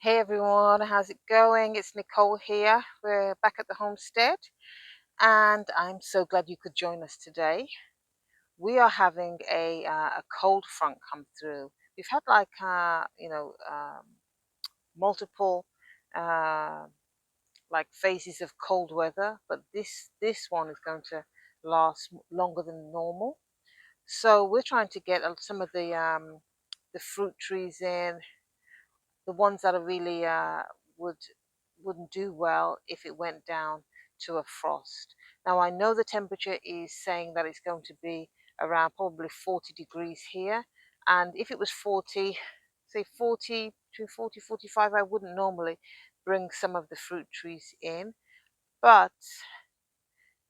Hey everyone, how's it going? It's Nicole here. We're back at the homestead and I'm so glad you could join us today. We are having a cold front come through. We've had multiple uh, like phases of cold weather, but this one is going to last longer than normal. So we're trying to get some of the fruit trees in, the ones that are really would wouldn't do well if it went down to a frost. Now I know the temperature is saying that it's going to be around probably 40 degrees here, and if it was 40, say 40 to 40, 45, I wouldn't normally bring some of the fruit trees in, but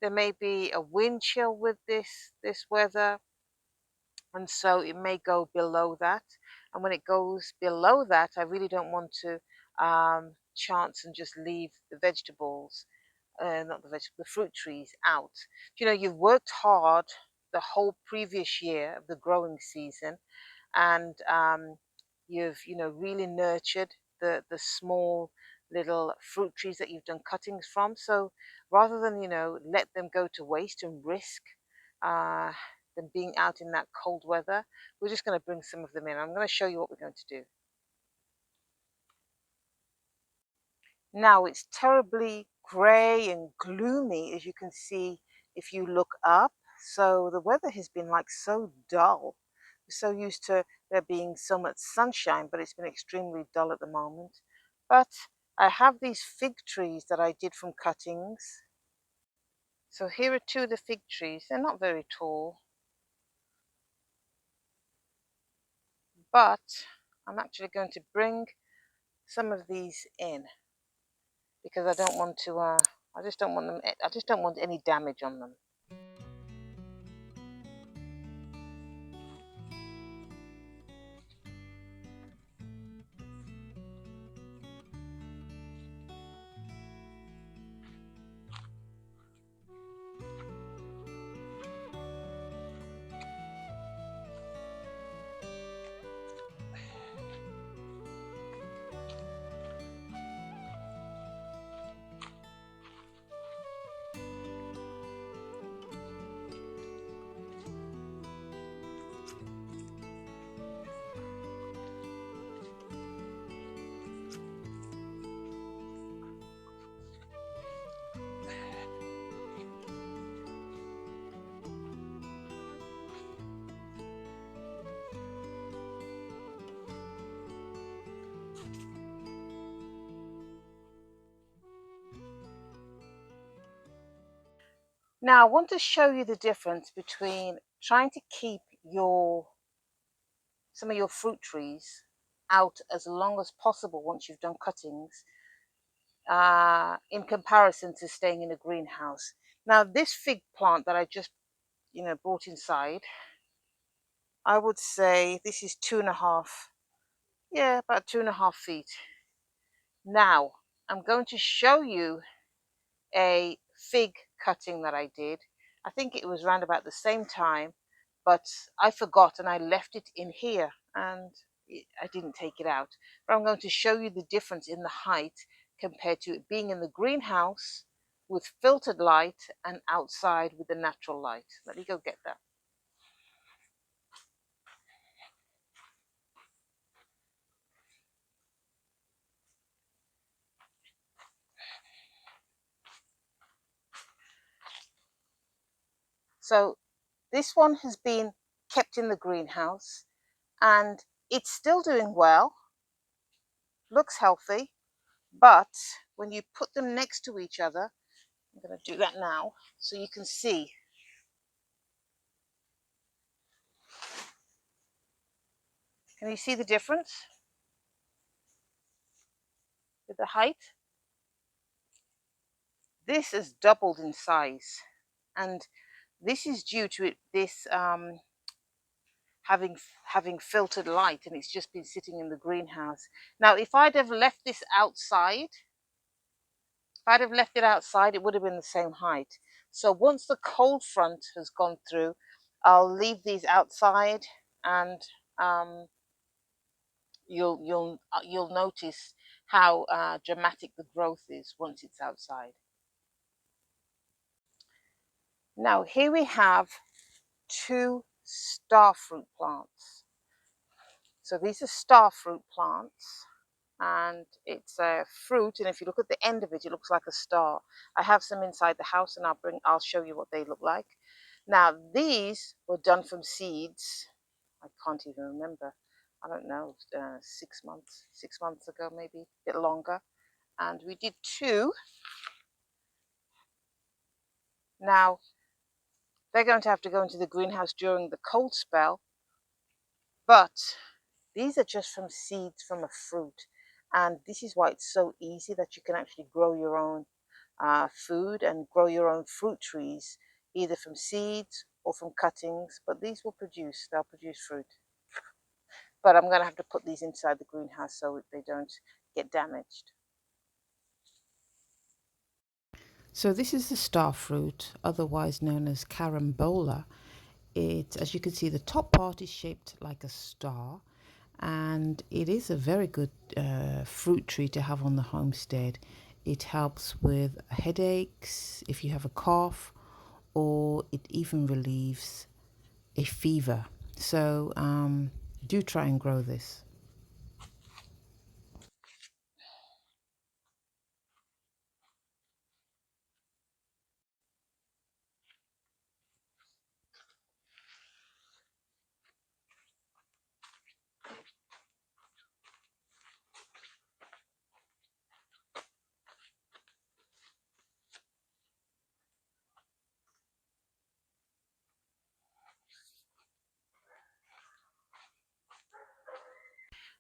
there may be a wind chill with this weather, and so it may go below that. And when it goes below that, I really don't want to chance and just leave the vegetables, not the vegetables, the fruit trees out. You know, you've worked hard the whole previous year of the growing season, and you've really nurtured the small little fruit trees that you've done cuttings from. So rather than let them go to waste and risk uh, them being out in that cold weather, we're just going to bring some of them in. I'm going to show you what we're going to do. Now it's terribly grey and gloomy, as you can see if you look up. So the weather has been like so dull. We're so used to there being so much sunshine, but it's been extremely dull at the moment. But I have these fig trees that I did from cuttings. So here are two of the fig trees. They're not very tall, but I'm actually going to bring some of these in because I don't want to, I just don't want them, I just don't want any damage on them. Now, I want to show you the difference between trying to keep some of your fruit trees out as long as possible once you've done cuttings, in comparison to staying in a greenhouse. Now, this fig plant that I just, brought inside, I would say this is 2.5, yeah, about 2.5 feet. Now, I'm going to show you a fig cutting that I did. I think it was around about the same time, but I forgot and I left it in here and I didn't take it out. But I'm going to show you the difference in the height compared to it being in the greenhouse with filtered light and outside with the natural light. Let me go get that. So this one has been kept in the greenhouse and it's still doing well, looks healthy, but when you put them next to each other, I'm going to do that now so you can see. Can you see the difference with the height? This has doubled in size, and this is due to this having filtered light, and it's just been sitting in the greenhouse. Now, if I'd have left this outside, if I'd have left it outside, it would have been the same height. So once the cold front has gone through, I'll leave these outside, and you'll notice how dramatic the growth is once it's outside. Now here we have two star fruit plants. So these are star fruit plants, and it's a fruit, and if you look at the end of it, it looks like a star. I have some inside the house, and I'll show you what they look like. Now these were done from seeds. I can't even remember. I don't know, 6 months ago, maybe a bit longer. And we did two. Now they're going to have to go into the greenhouse during the cold spell, but these are just from seeds from a fruit. And this is why it's so easy that you can actually grow your own food and grow your own fruit trees, either from seeds or from cuttings. But these they'll produce fruit. But I'm going to have to put these inside the greenhouse so they don't get damaged. So this is the star fruit, otherwise known as Carambola. It, as you can see, the top part is shaped like a star, and it is a very good fruit tree to have on the homestead. It helps with headaches if you have a cough, or it even relieves a fever. So do try and grow this.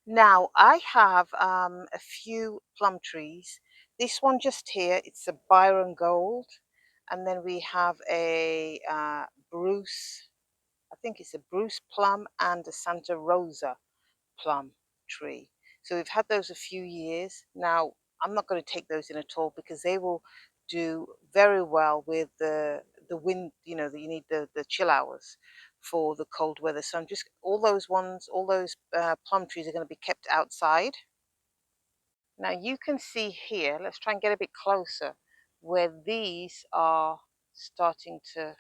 Now I have a few plum trees. This one just here, it's a Byron Gold, and then we have a Bruce. I think it's a Bruce plum and a Santa Rosa plum tree. So we've had those a few years. Now I'm not going to take those in at all because they will do very well with the wind, you know, that you need the chill hours for the cold weather. So I'm just all those plum trees are going to be kept outside. Now you can see here, let's try and get a bit closer, where these are starting to,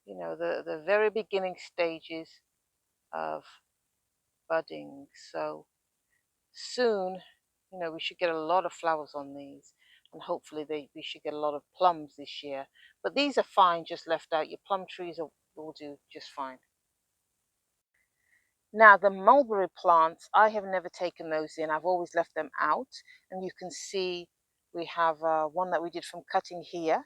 you know, the very beginning stages of budding. So soon, you know, we should get a lot of flowers on these, and hopefully we should get a lot of plums this year. But these are fine, just left out. Your plum trees will do just fine. Now the mulberry plants, I have never taken those in. I've always left them out, and you can see we have one that we did from cutting here,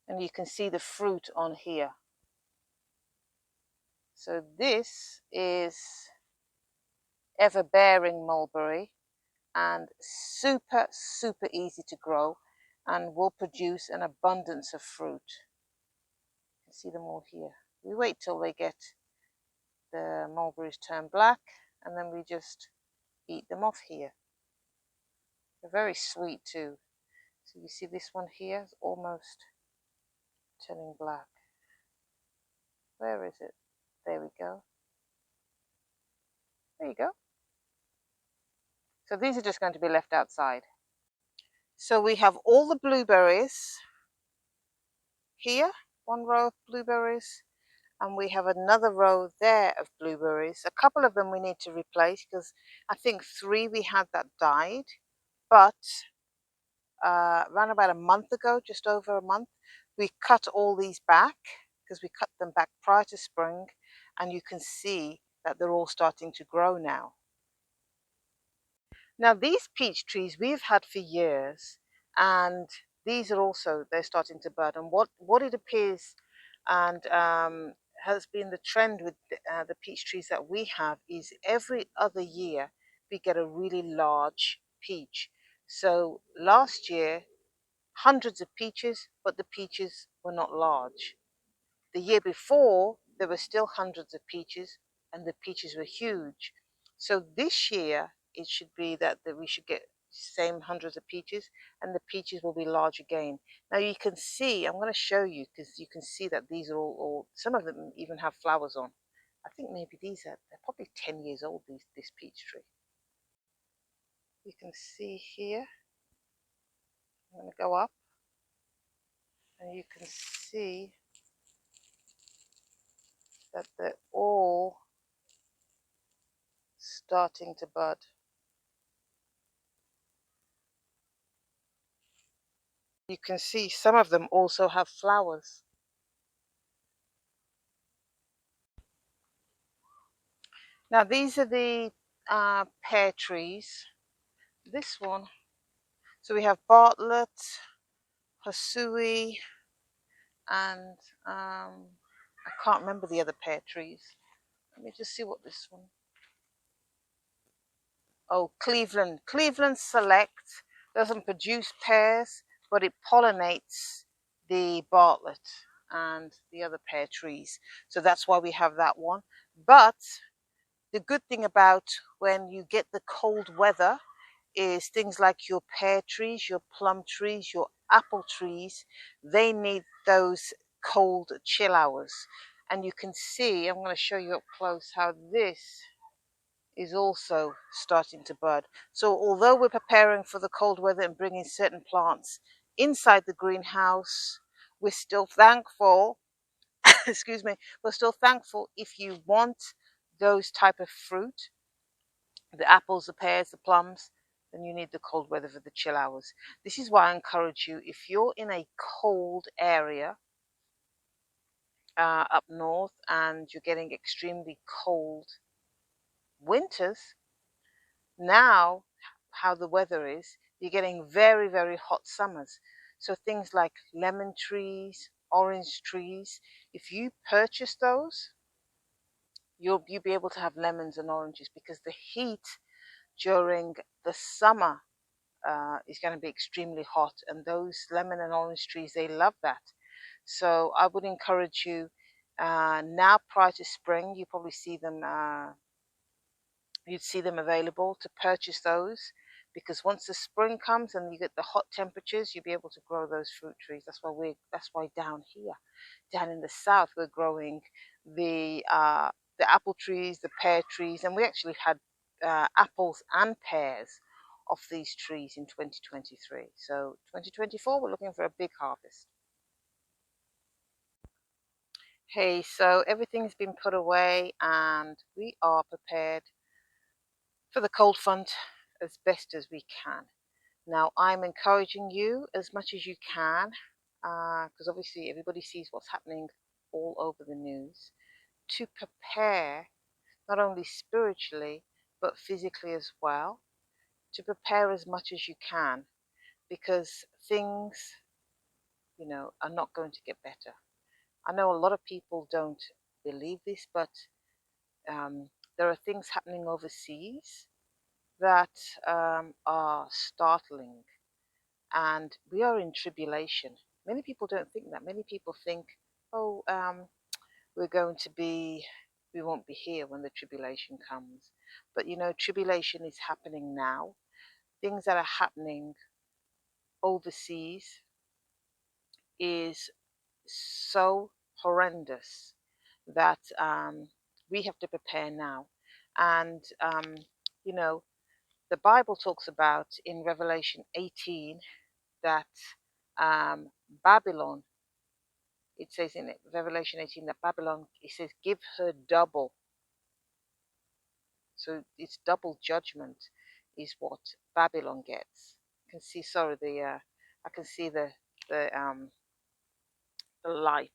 and you can see the fruit on here. So this is ever-bearing mulberry, and super easy to grow, and will produce an abundance of fruit. You can see them all here. We wait till they get the mulberries turn black, and then we just eat them off here. They're very sweet too. So you see this one here is almost turning black. Where is it? There we go. There you go. So these are just going to be left outside. So we have all the blueberries here, one row of blueberries, and we have another row there of blueberries. A couple of them we need to replace because I think 3 we had that died, but around about a month ago, just over a month, we cut all these back because we cut them back prior to spring, and you can see that they're all starting to grow now. Now these peach trees we've had for years, and these are also, they're starting to bud, and what it appears and has been the trend with the peach trees that we have is every other year we get a really large peach. So last year, hundreds of peaches, but the peaches were not large. The year before, there were still hundreds of peaches, and the peaches were huge. So this year, it should be that we should get same hundreds of peaches, and the peaches will be large again. Now you can see, I'm going to show you because you can see that these are all some of them even have flowers on. I think maybe they're probably 10 years old, this peach tree. You can see here, I'm going to go up, and you can see that they're all starting to bud. You can see some of them also have flowers. Now these are the pear trees. This one, so we have Bartlett, Hasui, and I can't remember the other pear trees. Let me just see what this one. Oh, Cleveland. Cleveland Select doesn't produce pears, but it pollinates the Bartlett and the other pear trees. So that's why we have that one. But the good thing about when you get the cold weather is things like your pear trees, your plum trees, your apple trees, they need those cold chill hours. And you can see, I'm going to show you up close how this is also starting to bud. So although we're preparing for the cold weather and bringing certain plants inside the greenhouse, we're still thankful, excuse me, we're still thankful if you want those type of fruit, the apples, the pears, the plums, then you need the cold weather for the chill hours. This is why I encourage you, if you're in a cold area up north and you're getting extremely cold winters, now how the weather is, you're getting very, very hot summers. So things like lemon trees, orange trees, if you purchase those, you'll be able to have lemons and oranges, because the heat during the summer is going to be extremely hot, and those lemon and orange trees, they love that. So I would encourage you now, prior to spring, you probably see them you'd see them available to purchase those, because once the spring comes and you get the hot temperatures, you'll be able to grow those fruit trees. That's why down here, down in the south, we're growing the apple trees, the pear trees, and we actually had apples and pears off these trees in 2023. So 2024, we're looking for a big harvest. Hey, so everything's been put away and we are prepared for the cold front as best as we can. Now, I'm encouraging you as much as you can, because obviously everybody sees what's happening all over the news, to prepare not only spiritually but physically as well, to prepare as much as you can, because things, are not going to get better. I know a lot of people don't believe this, but there are things happening overseas that are startling, and we are in tribulation. Many people don't think that. Many people think, oh, we're going to be, we won't be here when the tribulation comes. But tribulation is happening now. Things that are happening overseas is so horrendous that we have to prepare now. And, you know, the Bible talks about in Revelation 18 that Babylon, it says in Revelation 18 that Babylon, it says, give her double. So it's double judgment is what Babylon gets. You can see, sorry, I can see the the light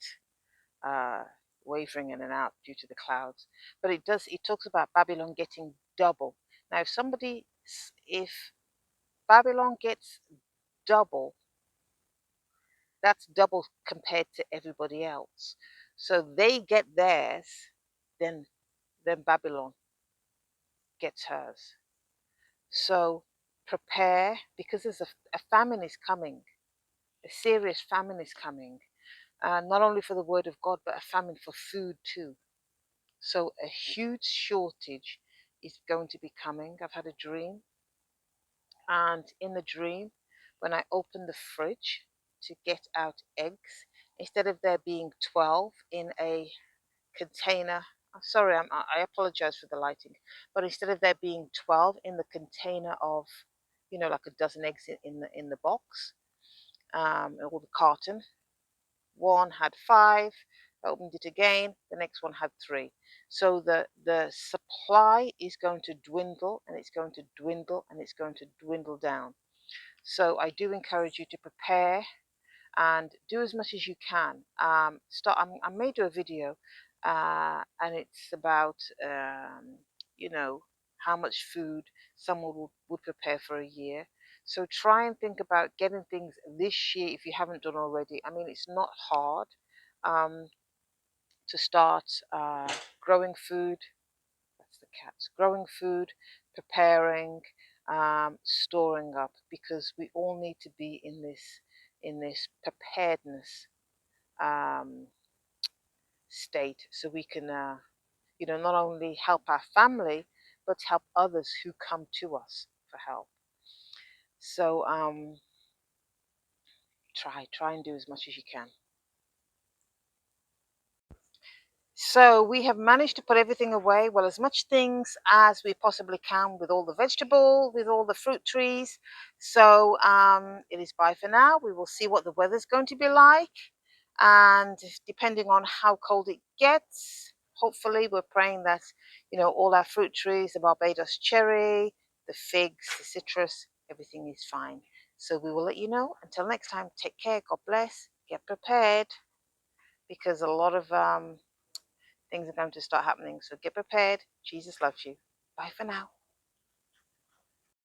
uh, wavering in and out due to the clouds. But it talks about Babylon getting double. Now, if Babylon gets double, that's double compared to everybody else. So they get theirs, then Babylon gets hers. So prepare, because a famine is coming, a serious famine is coming, not only for the word of God, but a famine for food too. So a huge shortage is going to be coming. I've had a dream, and in the dream, when I opened the fridge to get out eggs, instead of there being 12 in a container Sorry, I apologize for the lighting, but instead of there being 12 in the container of, like a dozen eggs in the box, or the carton, one had 5. I opened it again. The next one had 3. So the supply is going to dwindle, and it's going to dwindle, and it's going to dwindle down. So I do encourage you to prepare and do as much as you can. I may do a video, and it's about you know how much food someone would prepare for a year. So try and think about getting things this year if you haven't done already. I mean, it's not hard um, to start growing food. That's the cats. Growing food, preparing, storing up, because we all need to be in this preparedness um, state, so we can, not only help our family, but help others who come to us for help. So try and do as much as you can. So we have managed to put everything away, well, as much things as we possibly can, with all the vegetable, with all the fruit trees. So it is bye for now. We will see what the weather's going to be like. And depending on how cold it gets, hopefully we're praying that, all our fruit trees, the Barbados cherry, the figs, the citrus, everything is fine. So we will let you know. Until next time, take care. God bless. Get prepared, because a lot of things are going to start happening. So get prepared. Jesus loves you. Bye for now.